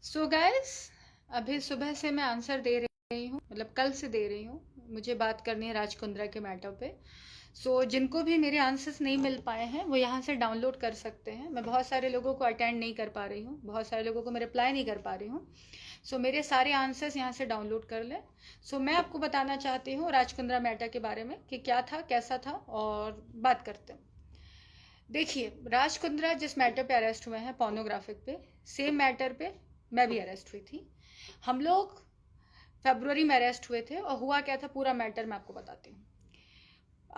So guys, अभी सुबह से मैं आंसर दे रही हूँ, मतलब कल से दे रही हूँ। मुझे बात करनी है राज कुंद्रा के मैटर पे। जिनको भी मेरे आंसर्स नहीं मिल पाए हैं वो यहाँ से डाउनलोड कर सकते हैं। मैं बहुत सारे लोगों को अटेंड नहीं कर पा रही हूँ, बहुत सारे लोगों को मैं रिप्लाई नहीं कर पा रही हूँ। मेरे सारे आंसर्स यहाँ से डाउनलोड कर लें। मैं आपको बताना चाहती हूँ राज कुंद्रा मैटर के बारे में कि क्या था, कैसा था, और बात करते हैं। देखिए, राज कुंद्रा जिस मैटर पे अरेस्ट हुए हैं, पोर्नोग्राफिक पे, सेम मैटर पे मैं भी अरेस्ट हुई थी। हम लोग फरवरी में अरेस्ट हुए थे और हुआ क्या था पूरा मैटर मैं आपको बताती हूँ।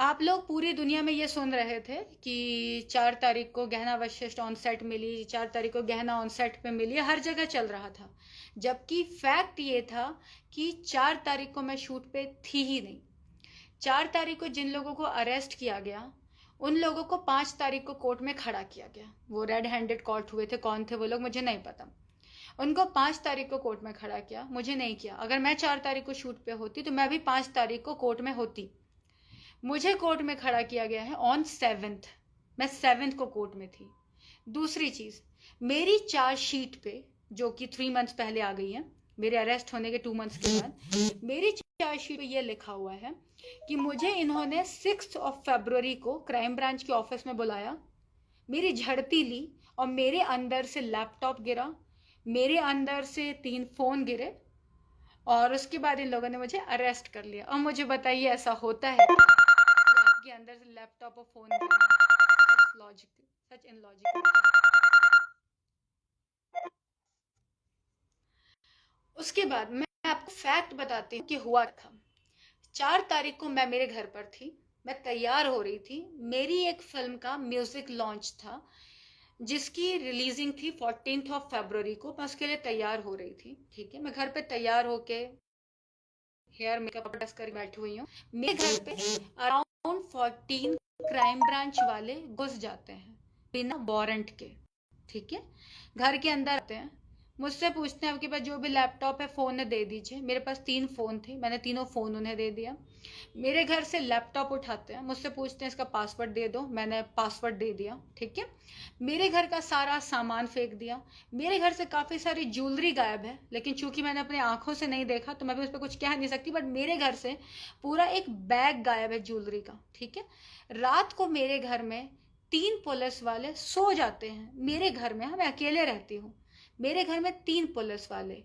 आप लोग पूरी दुनिया में ये सुन रहे थे कि 4 तारीख को गहना वशिष्ठ ऑन सेट मिली, 4 तारीख को गहना ऑन सेट पे मिली, हर जगह चल रहा था। जबकि फैक्ट ये था कि 4 तारीख को मैं शूट पे थी ही नहीं। 4 तारीख को जिन लोगों को अरेस्ट किया गया उन लोगों को 5 तारीख को कोर्ट में खड़ा किया गया। वो रेड हैंडेड कॉट हुए थे, कौन थे वो लोग मुझे नहीं पता। उनको 5 तारीख को कोर्ट में खड़ा किया, मुझे नहीं किया। अगर मैं 4 तारीख को शूट पे होती तो मैं भी 5 तारीख को कोर्ट में होती। मुझे कोर्ट में खड़ा किया गया है ऑन 7th। मैं 7th को कोर्ट में थी। दूसरी चीज, मेरी चार्जशीट पे, जो कि 3 मंथ्स पहले आ गई है, मेरे अरेस्ट होने के 2 मंथ्स के बाद, मेरी चार्जशीट पे ये लिखा हुआ है कि मुझे इन्होंने 6 फरवरी को क्राइम ब्रांच के ऑफिस में बुलाया, मेरी झड़ती ली और मेरे अंदर से लैपटॉप गिरा, मेरे अंदर से 3 फोन गिरे, और उसके बाद इन लोगों ने मुझे अरेस्ट कर लिया। और मुझे बताइए, ऐसा होता है क्या कि आपके अंदर से लैपटॉप और फोन गिरे? सच लॉजिकल, सच इनलॉजिकल। उसके बाद मैं आपको फैक्ट बताती हूँ कि हुआ था। 4 तारीख को मैं मेरे घर पर थी, मैं तैयार हो रही थी। मेरी एक फिल्म का म्यूजिक लॉन्च था जिसकी रिलीजिंग थी 14 फरवरी को। मैं उसके लिए तैयार हो रही थी, ठीक है। मैं घर पे तैयार होके हेयर मेकअप कर बैठी हुई हूँ। मेरे घर पे अराउंड 14 क्राइम ब्रांच वाले घुस जाते हैं बिना वारंट के, ठीक है। घर के अंदर आते हैं, मुझसे पूछते हैं आपके पास जो भी लैपटॉप है फोन है दे दीजिए। मेरे पास 3 फोन थे, मैंने तीनों फोन उन्हें दे दिया। मेरे घर से लैपटॉप उठाते हैं, मुझसे पूछते हैं इसका पासवर्ड दे दो, मैंने पासवर्ड दे दिया, ठीक है। मेरे घर का सारा सामान फेंक दिया। मेरे घर से काफ़ी सारी ज्वेलरी गायब है, लेकिन चूंकि मैंने अपनी आंखों से नहीं देखा तो मैं भी उस पर कुछ कह नहीं सकती। बट मेरे घर से पूरा एक बैग गायब है ज्वेलरी का, ठीक है। रात को मेरे घर में 3 पुलिस वाले सो जाते हैं। मेरे घर में, मैं अकेले रहती हूँ, मेरे घर में 3 पुलिस वाले,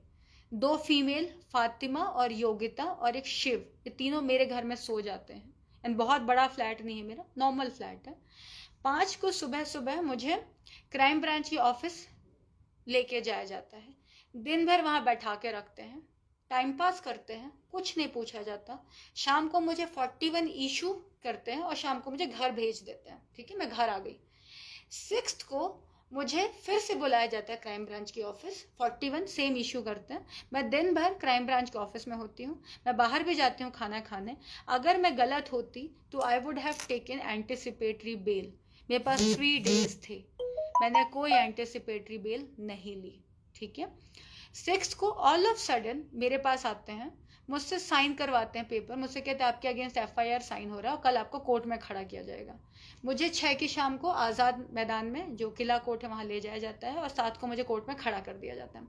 2 फीमेल, फातिमा और योगिता, और एक शिव, ये तीनों मेरे घर में सो जाते हैं। एंड बहुत बड़ा फ्लैट नहीं है मेरा, नॉर्मल फ्लैट है। 5 को सुबह सुबह मुझे क्राइम ब्रांच की ऑफिस लेके जाया जाता है। दिन भर वहां बैठा के रखते हैं, टाइम पास करते हैं, कुछ नहीं पूछा जाता। शाम को मुझे 41 इशू करते हैं और शाम को मुझे घर भेज देते हैं, ठीक है। मैं घर आ गई। 6th को मुझे फिर से बुलाया जाता है क्राइम ब्रांच की ऑफिस, 41 सेम इशू करते हैं। मैं दिन भर क्राइम ब्रांच के ऑफिस में होती हूँ। मैं बाहर भी जाती हूँ खाना खाने। अगर मैं गलत होती तो I would have taken anticipatory bell. मेरे पास 3 डेज थे, मैंने कोई एंटिसिपेटरी बेल नहीं ली, ठीक है। 6th को ऑल ऑफ सडन मेरे पास आते हैं, मुझसे साइन करवाते हैं पेपर। मुझसे कहते हैं आपके अगेंस्ट एफआईआर साइन हो रहा है और कल आपको कोर्ट में खड़ा किया जाएगा। मुझे 6 की शाम को आज़ाद मैदान में, जो किला कोर्ट है, वहाँ ले जाया जाता है और 7 को मुझे कोर्ट में खड़ा कर दिया जाता है।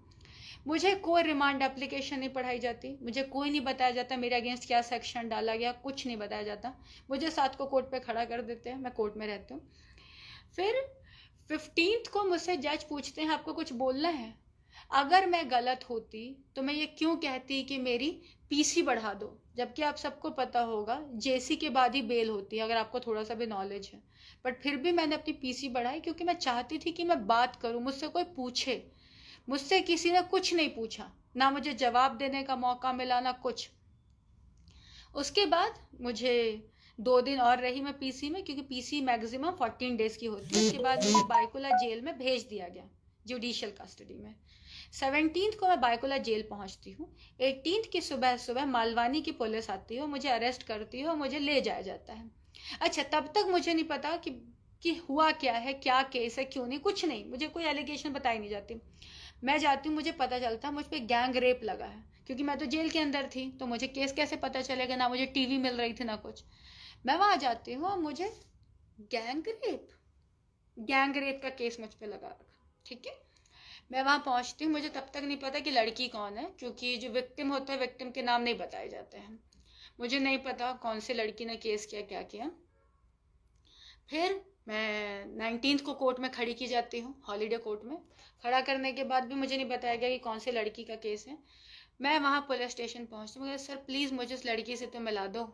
मुझे कोई रिमांड एप्लीकेशन नहीं पढ़ाई जाती, मुझे कोई नहीं बताया जाता मेरे अगेंस्ट क्या सेक्शन डाला गया, कुछ नहीं बताया जाता। मुझे 7 को कोर्ट पे खड़ा कर देते हैं, मैं कोर्ट में रहती हूँ। फिर 15th को मुझसे जज पूछते हैं आपको कुछ बोलना है। अगर मैं गलत होती तो मैं ये क्यों कहती कि मेरी पीसी बढ़ा दो, जबकि आप सबको पता होगा जेसी के बाद ही बेल होती है, अगर आपको थोड़ा सा भी नॉलेज है। बट फिर भी मैंने अपनी पीसी बढ़ाई क्योंकि मैं चाहती थी कि मैं बात करूं, मुझसे कोई पूछे। मुझसे किसी ने कुछ नहीं पूछा, ना मुझे जवाब देने का मौका मिला, ना कुछ। उसके बाद मुझे 2 दिन और रही मैं पीसी में, क्योंकि पीसी मैक्सिमम 14 डेज की होती है। उसके बाद मुझे बाइकुला जेल में भेज दिया गया, जुडिशियल कस्टडी में। 17th को मैं बाइकुला जेल पहुंचती हूँ। 18th की सुबह सुबह मालवानी की पुलिस आती है, मुझे अरेस्ट करती है और मुझे ले जाया जाता है। अच्छा, तब तक मुझे नहीं पता कि हुआ क्या है, क्या केस है, क्यों नहीं, कुछ नहीं, मुझे कोई एलिगेशन बताई नहीं जाती। मैं जाती हूँ, मुझे पता चलता मुझ पर गैंग रेप लगा है, क्योंकि मैं तो जेल के अंदर थी, तो मुझे केस कैसे पता चलेगा? ना मुझे टीवी मिल रही थी ना कुछ। मैं वहां जाती हूँ और मुझे गैंग रेप गैंग रेप का केस मुझ पे लगा रखा, ठीक है। मैं वहाँ पहुँचती हूँ, मुझे तब तक नहीं पता कि लड़की कौन है, क्योंकि जो विक्टिम होता है विक्टिम के नाम नहीं बताए जाते हैं। मुझे नहीं पता कौन सी लड़की ने केस किया, क्या किया। फिर मैं 19 को कोर्ट में खड़ी की जाती हूँ, हॉलीडे कोर्ट में। खड़ा करने के बाद भी मुझे नहीं बताया गया कि कौन सी लड़की का केस है। मैं वहाँ पुलिस स्टेशन पहुँचती हूँ, सर प्लीज़ मुझे उस लड़की से तो मिला दो,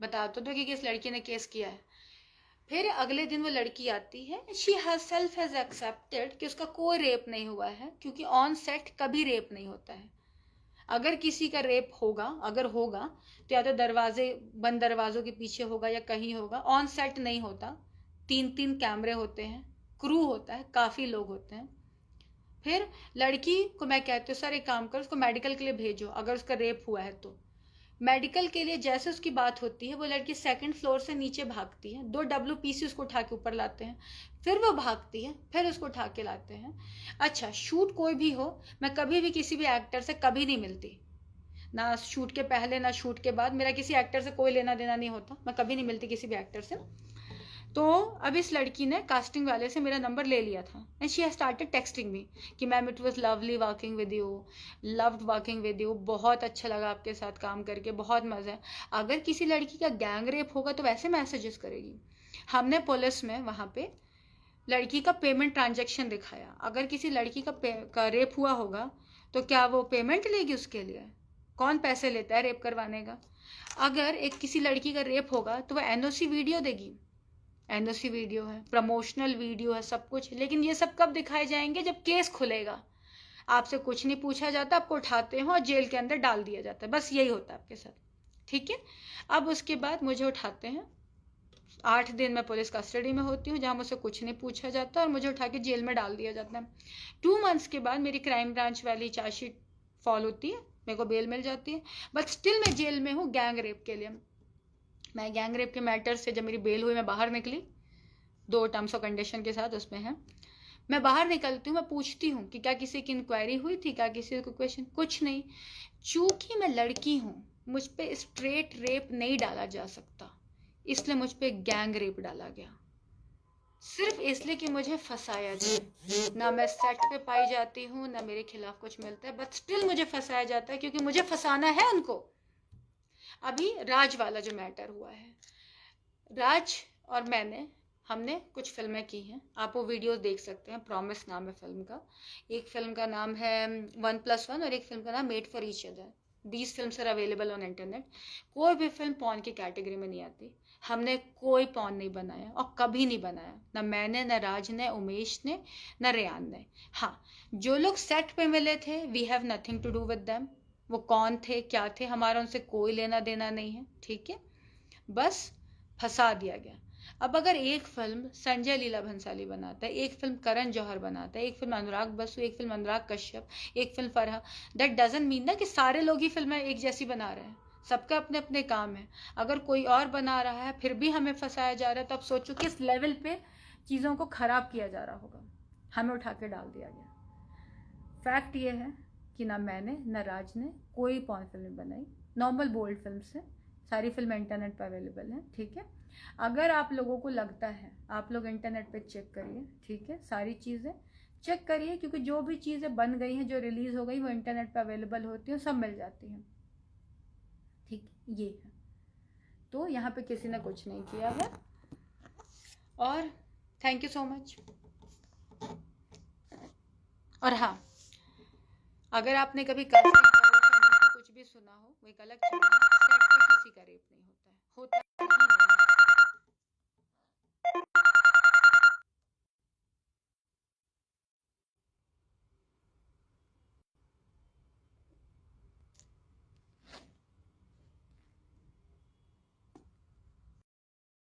बता तो दो कि किस लड़की ने केस किया है। फिर अगले दिन वो लड़की आती है, शी हरसेल्फ हैज एक्सेप्टेड कि उसका कोई रेप नहीं हुआ है, क्योंकि ऑन सेट कभी रेप नहीं होता है। अगर किसी का रेप होगा, अगर होगा तो या तो बंद दरवाजों के पीछे होगा या कहीं होगा, ऑन सेट नहीं होता। 3-3 कैमरे होते हैं, क्रू होता है, काफ़ी लोग होते हैं। फिर लड़की को मैं कहती हूँ, सर एक काम कर, उसको मेडिकल के लिए भेजो अगर उसका रेप हुआ है तो। मेडिकल के लिए जैसे उसकी बात होती है, वो लड़की 2nd फ्लोर से नीचे भागती है, 2 WPC उसको उठा के ऊपर लाते हैं, फिर वो भागती है, फिर उसको उठा के लाते हैं। अच्छा, शूट कोई भी हो, मैं कभी भी किसी भी एक्टर से कभी नहीं मिलती, ना शूट के पहले ना शूट के बाद, मेरा किसी एक्टर से कोई लेना देना नहीं होता, मैं कभी नहीं मिलती किसी भी एक्टर से। तो अब इस लड़की ने कास्टिंग वाले से मेरा नंबर ले लिया था, and she has started texting me कि ma'am it was lovely working with you, loved working with you, बहुत अच्छा लगा आपके साथ काम करके, बहुत मज़ा है। अगर किसी लड़की का गैंग रेप होगा तो वैसे मैसेजेस करेगी। हमने पुलिस में वहाँ पे लड़की का पेमेंट ट्रांजेक्शन दिखाया, अगर किसी लड़की का रेप हुआ होगा तो क्या वो पेमेंट लेगी उसके लिए? कौन पैसे लेता है रेप करवाने का? अगर एक किसी लड़की का रेप होगा तो वो NOC वीडियो देगी, NOC वीडियो है, प्रमोशनल वीडियो है, सब कुछ। लेकिन ये सब कब दिखाए जाएंगे? जब केस खुलेगा। आपसे कुछ नहीं पूछा जाता, आपको उठाते हैं और जेल के अंदर डाल दिया जाता है, बस यही होता है आपके साथ, ठीक है। अब उसके बाद मुझे उठाते हैं, 8 दिन मैं पुलिस कस्टडी में होती हूँ, जहाँ मुझसे कुछ नहीं पूछा जाता और मुझे उठा के जेल में डाल दिया जाता है। 2 मंथ्स के बाद मेरी क्राइम ब्रांच वाली चार्जशीट फॉल होती है, मेरे को बेल मिल जाती है, बट स्टिल मैं जेल में हूँ गैंग रेप के लिए। मैं गैंग रेप के मैटर से जब मेरी बेल हुई, मैं बाहर निकली 2 टर्म्स ऑफ कंडीशन के साथ, उसमें है मैं बाहर निकलती हूँ, मैं पूछती हूँ कि क्या किसी की इंक्वायरी हुई थी, क्या किसी को क्वेश्चन, कुछ नहीं। चूंकि मैं लड़की हूँ, मुझ पर स्ट्रेट रेप नहीं डाला जा सकता, इसलिए मुझ पर गैंग रेप डाला गया, सिर्फ इसलिए कि मुझे फंसाया जाए। ना मैं सेट पे पाई जाती हूँ, ना मेरे खिलाफ कुछ मिलता है, बट स्टिल मुझे फंसाया जाता है, क्योंकि मुझे फंसाना है उनको। अभी राज वाला जो मैटर हुआ है, राज और हमने कुछ फिल्में की हैं, आप वो वीडियोस देख सकते हैं, प्रॉमिस नाम है फिल्म का। एक फिल्म का नाम है 1+1 और एक फिल्म का नाम made for each other. These films are available on internet. कोई भी फिल्म पॉर्न की कैटेगरी में नहीं आती। हमने कोई पॉर्न नहीं बनाया और कभी नहीं बनाया, ना मैंने, ना राज ने, उमेश ने, ना रेयान ने। हाँ, जो लोग सेट पे मिले थे, we have nothing to do with them. वो कौन थे, क्या थे, हमारा उनसे कोई लेना देना नहीं है, ठीक है। बस फंसा दिया गया। अब अगर एक फिल्म संजय लीला भंसाली बनाता है, एक फिल्म करण जौहर बनाता है, एक फिल्म अनुराग बसु, एक फिल्म अनुराग कश्यप, एक film Farha, that doesn't mean ना कि सारे लोग ही फिल्में एक जैसी बना रहे हैं। सबका अपने अपने काम है। अगर कोई और बना रहा है फिर भी हमें फंसाया जा रहा है, तो अब सोचो किस लेवल पे चीज़ों को खराब किया जा रहा होगा। हमें उठा के डाल दिया गया। फैक्ट ये है कि ना मैंने, ना राज ने कोई पॉर्न फिल्म बनाई। नॉर्मल बोल्ड फिल्म से, सारी फिल्म इंटरनेट पर अवेलेबल है, ठीक है। अगर आप लोगों को लगता है, आप लोग इंटरनेट पे चेक करिए, ठीक है, सारी चीज़ें चेक करिए, क्योंकि जो भी चीज़ें बन गई हैं, जो रिलीज़ हो गई, वो इंटरनेट पे अवेलेबल होती हैं, सब मिल जाती हैं, ठीक, ये है। तो यहाँ पे किसी ने कुछ नहीं किया है। और थैंक यू सो मच। और हाँ, अगर आपने कभी कुछ भी सुना हो, वो एक अलग चीज़ है, सेट पे किसी का रेप नहीं होता है, होता